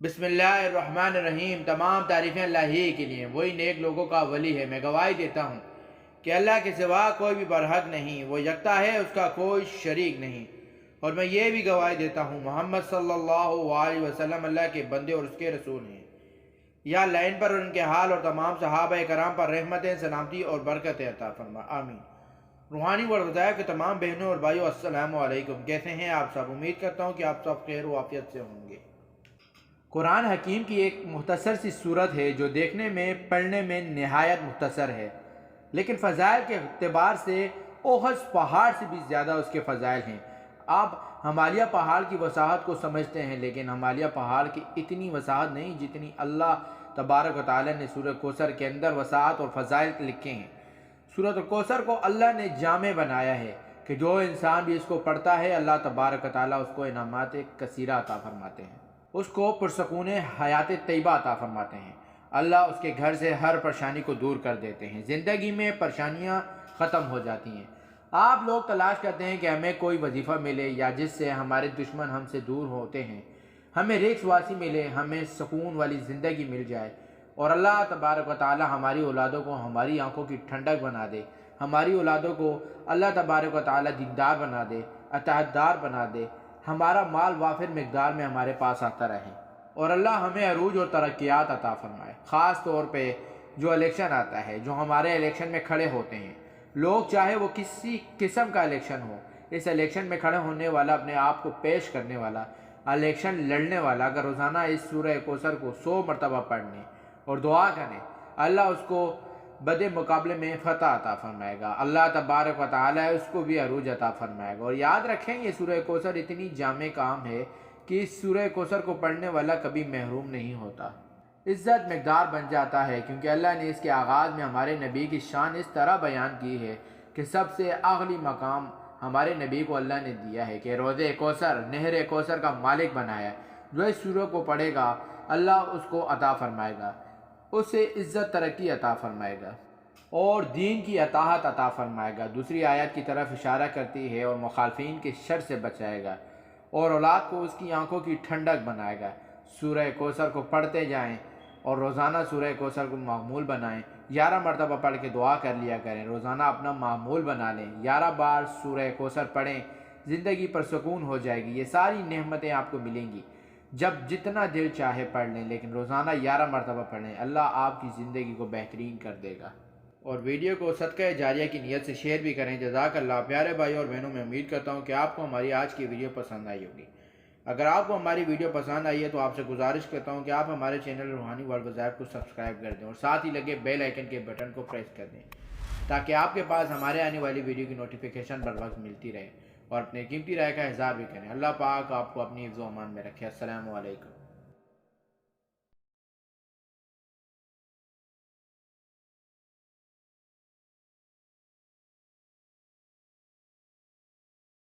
بسم اللہ الرحمن الرحیم۔ تمام تعریفیں اللہ ہی کے لیے، وہی نیک لوگوں کا ولی ہے۔ میں گواہی دیتا ہوں کہ اللہ کے سوا کوئی بھی برحق نہیں، وہ یکتا ہے، اس کا کوئی شریک نہیں۔ اور میں یہ بھی گواہی دیتا ہوں محمد صلی اللہ علیہ وسلم اللہ کے بندے اور اس کے رسول ہیں۔ یا اللہ ان پر اور ان کے حال اور تمام صحابہ کرام پر رحمتیں، سلامتی اور برکتیں عطا فرما، آمین۔ روحانی ورد وظائف کے تمام بہنوں اور بھائیوں، السلام علیکم۔ کیسے ہیں آپ سب؟ امید کرتا ہوں کہ آپ سب خیر و عافیت سے ہوں گے۔ قرآن حکیم کی ایک مختصر سی صورت ہے جو دیکھنے میں، پڑھنے میں نہایت مختصر ہے، لیکن فضائل کے اعتبار سے اوحد پہاڑ سے بھی زیادہ اس کے فضائل ہیں۔ آپ ہمالیہ پہاڑ کی وسعت کو سمجھتے ہیں، لیکن ہمالیہ پہاڑ کی اتنی وسعت نہیں جتنی اللہ تبارک و تعالی نے سورہ کوثر کے اندر وسعت اور فضائل لکھے ہیں۔ سورۃ الکوثر کو اللہ نے جامع بنایا ہے کہ جو انسان بھی اس کو پڑھتا ہے، اللہ تبارک و تعالی اس کو انعامات کثیرہ عطا فرماتے ہیں، اس کو پرسکون حیات طیبہ عطا فرماتے ہیں۔ اللہ اس کے گھر سے ہر پریشانی کو دور کر دیتے ہیں، زندگی میں پریشانیاں ختم ہو جاتی ہیں۔ آپ لوگ تلاش کرتے ہیں کہ ہمیں کوئی وظیفہ ملے یا جس سے ہمارے دشمن ہم سے دور ہوتے ہیں، ہمیں رزق واسی ملے، ہمیں سکون والی زندگی مل جائے، اور اللہ تبارک و تعالی ہماری اولادوں کو ہماری آنکھوں کی ٹھنڈک بنا دے، ہماری اولادوں کو اللہ تبارک و تعالی دیندار بنا دے، اطاعت دار بنا دے، ہمارا مال وافر مقدار میں ہمارے پاس آتا رہے، اور اللہ ہمیں عروج اور ترقیات عطا فرمائے۔ خاص طور پہ جو الیکشن آتا ہے، جو ہمارے الیکشن میں کھڑے ہوتے ہیں لوگ، چاہے وہ کسی قسم کا الیکشن ہو، اس الیکشن میں کھڑے ہونے والا، اپنے آپ کو پیش کرنے والا، الیکشن لڑنے والا، اگر روزانہ اس سورہ کوثر کو 100 مرتبہ پڑھنے اور دعا کریں، اللہ اس کو بدے مقابلے میں فتح عطا فرمائے گا۔ اللہ تبارک و تعالی اس کو بھی عروج عطا فرمائے گا۔ اور یاد رکھیں، یہ سورہ کوثر اتنی جامع کام ہے کہ اس سورہ کوثر کو پڑھنے والا کبھی محروم نہیں ہوتا، عزت مقدار بن جاتا ہے، کیونکہ اللہ نے اس کے آغاز میں ہمارے نبی کی شان اس طرح بیان کی ہے کہ سب سے اعلی مقام ہمارے نبی کو اللہ نے دیا ہے کہ روضہ کوثر، نہر کوثر کا مالک بنایا۔ جو اس سورہ کو پڑھے گا اللہ اس کو عطا فرمائے گا، اسے عزت ترقی عطا فرمائے گا اور دین کی اطاعت عطا فرمائے گا۔ دوسری آیت کی طرف اشارہ کرتی ہے، اور مخالفین کے شر سے بچائے گا اور اولاد کو اس کی آنکھوں کی ٹھنڈک بنائے گا۔ سورہ کوثر کو پڑھتے جائیں اور روزانہ سورہ کوثر کو معمول بنائیں۔ 11 مرتبہ پڑھ کے دعا کر لیا کریں، روزانہ اپنا معمول بنا لیں۔ 11 بار سورہ کوثر پڑھیں، زندگی پر سکون ہو جائے گی۔ یہ ساری نعمتیں آپ کو ملیں گی جب جتنا دل چاہے پڑھ لیں، لیکن روزانہ 11 مرتبہ پڑھیں، اللہ آپ کی زندگی کو بہترین کر دے گا۔ اور ویڈیو کو صدقہ جاریہ کی نیت سے شیئر بھی کریں۔ جزاک اللہ۔ پیارے بھائی اور بہنوں، میں امید کرتا ہوں کہ آپ کو ہماری آج کی ویڈیو پسند آئی ہوگی۔ اگر آپ کو ہماری ویڈیو پسند آئی ہے تو آپ سے گزارش کرتا ہوں کہ آپ ہمارے چینل روحانی ورد وظائف کو سبسکرائب کر دیں اور ساتھ ہی لگے بیل آئیکن کے بٹن کو پریس کر دیں تاکہ آپ کے پاس ہمارے آنے والی ویڈیو کی نوٹیفیکیشن بر وقت ملتی رہے، اور اپنے قیمتی رائے کا اظہار بھی کریں۔ اللہ پاک آپ کو اپنی حفظ و امان میں رکھے۔ السلام علیکم۔